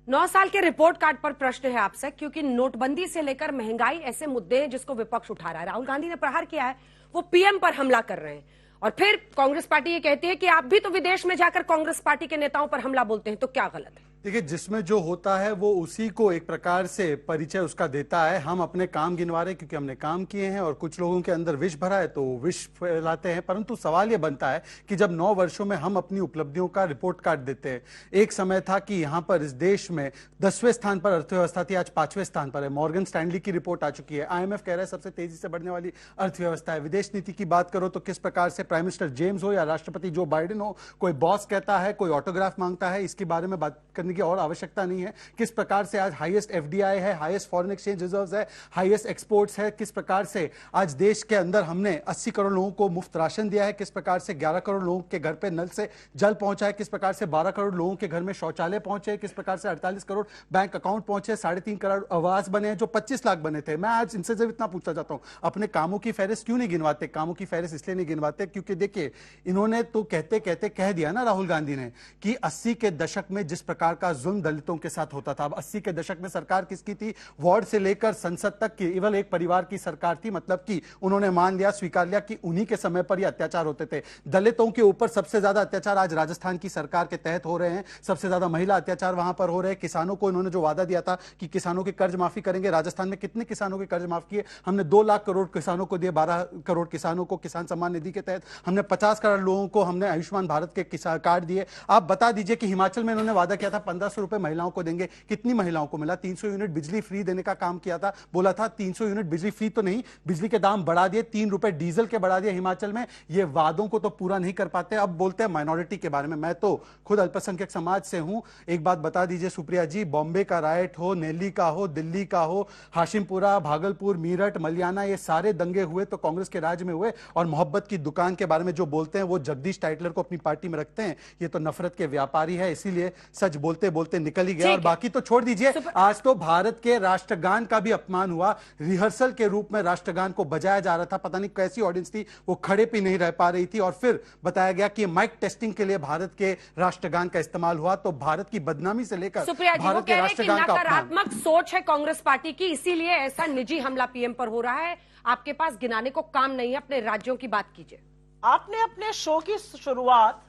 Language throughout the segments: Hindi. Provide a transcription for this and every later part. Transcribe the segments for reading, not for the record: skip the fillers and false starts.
9 साल के रिपोर्ट कार्ड पर प्रश्न है आपसे, क्योंकि नोटबंदी से लेकर महंगाई ऐसे मुद्दे हैं जिसको विपक्ष उठा रहा है। राहुल गांधी ने प्रहार किया है, वो पीएम पर हमला कर रहे हैं, और फिर कांग्रेस पार्टी ये कहती है कि आप भी तो विदेश में जाकर कांग्रेस पार्टी के नेताओं पर हमला बोलते हैं, तो क्या गलत है? देखिए, जिसमें जो होता है वो उसी को एक प्रकार से परिचय उसका देता है। हम अपने काम गिनवा रहे हैं क्योंकि हमने काम किए हैं, और कुछ लोगों के अंदर विष भरा है तो विष फैलाते हैं। परंतु सवाल ये बनता है कि जब 9 वर्षों में हम अपनी उपलब्धियों का रिपोर्ट कार्ड देते हैं, एक समय था कि यहां पर इस देश में 10वें स्थान पर अर्थव्यवस्था थी, आज 5वें स्थान पर है। मॉर्गन स्टैनली की रिपोर्ट आ चुकी है, IMF कह रहा है सबसे तेजी से बढ़ने वाली अर्थव्यवस्था है। विदेश नीति की बात करो तो किस प्रकार से प्राइम मिनिस्टर जेम्स हो या राष्ट्रपति जो बाइडेन हो, कोई बॉस कहता है, कोई ऑटोग्राफ मांगता है, इसके बारे में बात करने की और आवश्यकता नहीं है। किस प्रकार से आज हाईएस्ट FDI है, हाईएस्ट फॉरेन एक्सचेंज रिजर्व्स है, हाईएस्ट एक्सपोर्ट्स है, किस प्रकार से आज देश के अंदर हमने 80 करोड़ लोगों को मुफ्त राशन दिया है, किस प्रकार से 11 करोड़ लोगों के घर पे नल से जल पहुंचा है, किस प्रकार से 12 करोड़ लोगों के घर में शौचालय पहुंचे, किस प्रकार से 48 करोड़ बैंक अकाउंट पहुंचे, 3.5 करोड़ आवास बने हैं जो 25 लाख बने थे। मैं आज इनसे जब इतना पूछना चाहता हूं, अपने कामों की फहरिस्त क्यों नहीं गिनवाते? कामों की फहरिस्त इसलिए नहीं गिनवाते क्योंकि देखिए, इन्होंने तो कहते कहते कह दिया ना राहुल गांधी ने कि 80 के दशक में जिस प्रकार का जुल्म दलितों के साथ होता था, अब 80 के दशक में सरकार किसकी थी? वार्ड से लेकर संसद तक केवल एक परिवार की सरकार थी। मतलब कि उन्होंने मान लिया, स्वीकार लिया कि उन्हीं के समय पर ये अत्याचार होते थे। दलितों के ऊपर सबसे ज्यादा अत्याचार आज राजस्थान की सरकार के तहत हो रहे हैं, सबसे ज्यादा महिला अत्याचार वहां पर हो रहे हैं। किसानों को इन्होंने जो वादा दिया था कि किसानों के कर्ज माफी करेंगे, राजस्थान में कितने किसानों के कर्ज माफ किए? हमने 2 लाख करोड़ किसानों को दिए, 12 करोड़ किसानों को किसान सम्मान निधि के तहत हमने 50 करोड़ लोगों को हमने आयुष्मान भारत के किसान कार्ड दिए। आप बता दीजिए कि हिमाचल में इन्होंने वादा किया था 1500 रुपए महिलाओं को देंगे, कितनी महिलाओं को मिला? 300 यूनिट बिजली फ्री देने का काम किया था, बोला था 300 यूनिट बिजली फ्री तो नहीं, बिजली के दाम बढ़ा दिए, 3 रुपए डीजल के बढ़ा दिए हिमाचल में। ये वादों को तो पूरा नहीं कर पाते। अब बोलते हैं माइनॉरिटी के बारे में। मैं तो खुद अल्पसंख्यक समाज से हूं। एक बात बता दीजिए सुप्रिया जी, बॉम्बे का राइट हो, नेल्ली का हो, दिल्ली का हो, हाशिमपुरा, भागलपुर, मीरठ, मलियाना, ये सारे दंगे हुए तो कांग्रेस के राज में हुए। और मोहब्बत की दुकान के बारे में जो बोलते हैं वो जगदीश टाइटलर को अपनी पार्टी में रखते हैं। ये तो नफरत के व्यापारी है, इसीलिए सच बोलते बोलते निकल ही गया। और बाकी तो छोड़ दीजिए, आज तो भारत के राष्ट्रगान का भी अपमान हुआ। रिहर्सल के रूप में राष्ट्रगान को बजाया जा रहा था, पता नहीं कैसी ऑडियंस थी, वो खड़े भी नहीं रह पा रही थी। और फिर बताया गया कि माइक टेस्टिंग के लिए भारत के राष्ट्रगान का इस्तेमाल हुआ। तो भारत की बदनामी से लेकर भारत के राष्ट्रगान का नकारात्मक सोच है कांग्रेस पार्टी की, इसीलिए ऐसा निजी हमला पीएम पर हो रहा है। आपके पास गिनाने को काम नहीं है, अपने राज्यों की बात कीजिए। आपने अपने शो की शुरुआत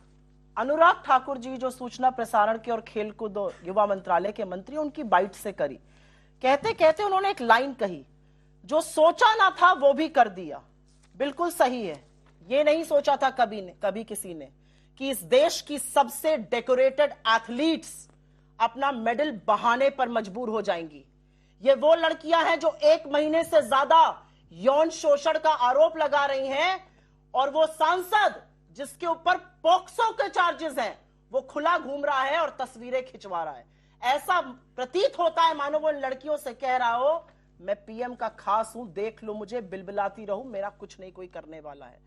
अनुराग ठाकुर जी, जो सूचना प्रसारण के और खेलकूद युवा मंत्रालय के मंत्री, उनकी बाइट से करी। कहते कहते उन्होंने एक लाइन कही, जो सोचा ना था वो भी कर दिया। बिल्कुल सही है। ये नहीं सोचा था कभी किसी ने कि इस देश की सबसे डेकोरेटेड एथलीट्स अपना मेडल बहाने पर मजबूर हो जाएंगी। ये वो लड़कियां हैं जो 1 महीने से ज्यादा यौन शोषण का आरोप लगा रही हैं, और वो सांसद जिसके ऊपर पॉक्सो के चार्जेस हैं, वो खुला घूम रहा है और तस्वीरें खिंचवा रहा है। ऐसा प्रतीत होता है मानो वो लड़कियों से कह रहा हो, मैं पीएम का खास हूं, देख लो मुझे, बिलबिलाती रहूं, मेरा कुछ नहीं कोई करने वाला है।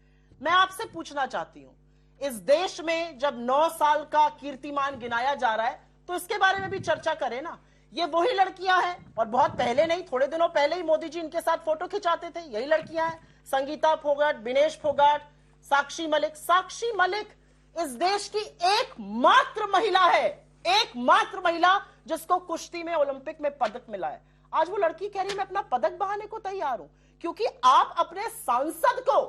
मैं आपसे पूछना चाहती हूं, इस देश में जब 9 साल का कीर्तिमान गिनाया जा रहा है तो इसके बारे में भी चर्चा करें ना। ये वही लड़कियां हैं, और बहुत पहले नहीं, थोड़े दिनों पहले ही मोदी जी इनके साथ फोटो खिंचाते थे। यही लड़कियां हैं, संगीता फोगाट, विनेश फोगाट, साक्षी मलिक। साक्षी मलिक इस देश की एकमात्र महिला है, एकमात्र महिला जिसको कुश्ती में ओलंपिक में पदक मिला है। आज वो लड़की कह रही है मैं अपना पदक बहाने को तैयार हूं, क्योंकि आप अपने सांसद को,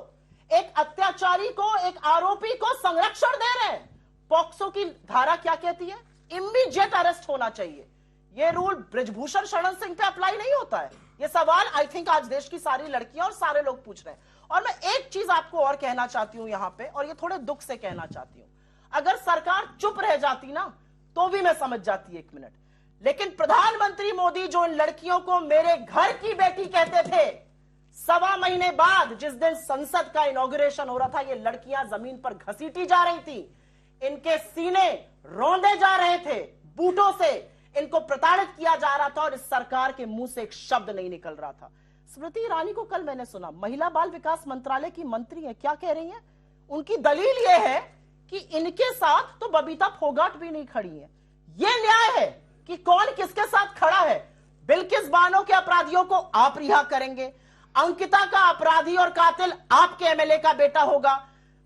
एक अत्याचारी को, एक आरोपी को संरक्षण दे रहे हैं। पॉक्सो की धारा क्या कहती है? इमीडिएट अरेस्ट होना चाहिए। ये रूल ब्रिजभूषण शरण सिंह पे अप्लाई नहीं होता है। ये सवाल आई थिंक आज देश की सारी लड़कियां और सारे लोग पूछ रहे हैं। और मैं एक चीज आपको और कहना चाहती हूं यहां पे, और ये थोड़े दुख से कहना चाहती हूं, अगर सरकार चुप रह जाती ना तो भी मैं समझ जाती 1 मिनट, लेकिन प्रधानमंत्री मोदी जो इन लड़कियों को मेरे घर की बेटी कहते थे, 1.25 महीने बाद जिस दिन संसद का इनॉग्रेशन हो रहा था, ये लड़कियां जमीन पर घसीटी जा रही थी, इनके सीने रौंदे जा रहे थे, बूटों से इनको प्रताड़ित किया जा रहा था, और इस सरकार के मुंह से एक शब्द नहीं निकल रहा था। स्मृति ईरानी को कल मैंने सुना, महिला बाल विकास मंत्रालय की मंत्री है, क्या कह रही हैं? उनकी दलील यह है कि इनके साथ तो बबीता फोगाट भी नहीं खड़ी है। यह न्याय है कि कौन किसके साथ खड़ा है? बिल्किस बानो के अपराधियों को आप रिहा करेंगे, अंकिता का अपराधी और कातिल आपके एमएलए का बेटा होगा,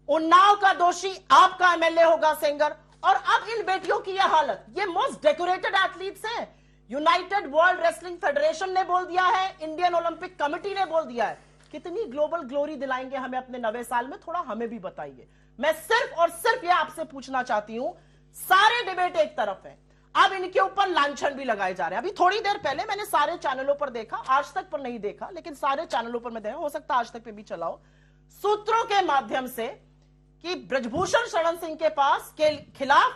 उन्नाव का दोषी आपका एमएलए होगा सेंगर, और अब इन बेटियों की यह हालत, ये मोस्ट डेकोरेटेड एथलीट्स हैं। यूनाइटेड वर्ल्ड रेसलिंग फेडरेशन ने बोल दिया है, इंडियन ओलंपिक कमेटी ने बोल दिया है। कितनी ग्लोबल ग्लोरी दिलाएंगे हमें अपने नवे साल में, थोड़ा हमें भी बताइए। मैं सिर्फ और सिर्फ ये आपसे पूछना चाहती हूं, सारे डिबेट एक तरफ है, अब इनके ऊपर लांछन भी लगाए जा रहे हैं। अभी थोड़ी देर पहले मैंने सारे चैनलों पर देखा, आज तक पर नहीं देखा, लेकिन सारे चैनलों पर मैं देखा, हो सकता है आज तक पे भी चलाओ, सूत्रों के माध्यम से कि ब्रजभूषण शरण सिंह के पास के खिलाफ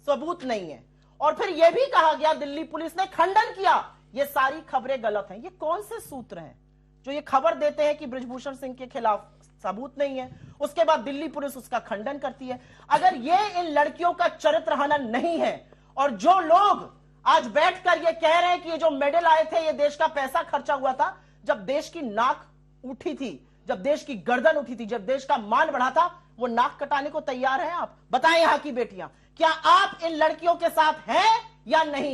सबूत नहीं है। और फिर यह भी कहा गया, दिल्ली पुलिस ने खंडन किया, ये सारी खबरें गलत हैं। ये कौन से सूत्र हैं जो ये खबर देते हैं कि ब्रजभूषण सिंह के खिलाफ सबूत नहीं है, उसके बाद दिल्ली पुलिस उसका खंडन करती है? अगर ये इन लड़कियों का चरित्र हनन नहीं है, और जो लोग आज बैठकर ये कह रहे हैं कि ये जो मेडल आए थे ये देश का पैसा खर्चा हुआ था, जब देश की नाक उठी थी, जब देश की गर्दन उठी थी, जब देश का मान बढ़ा था, वो नाक कटाने को तैयार हैं आप? बताएं यहां की बेटियां, क्या आप इन लड़कियों के साथ हैं या नहीं?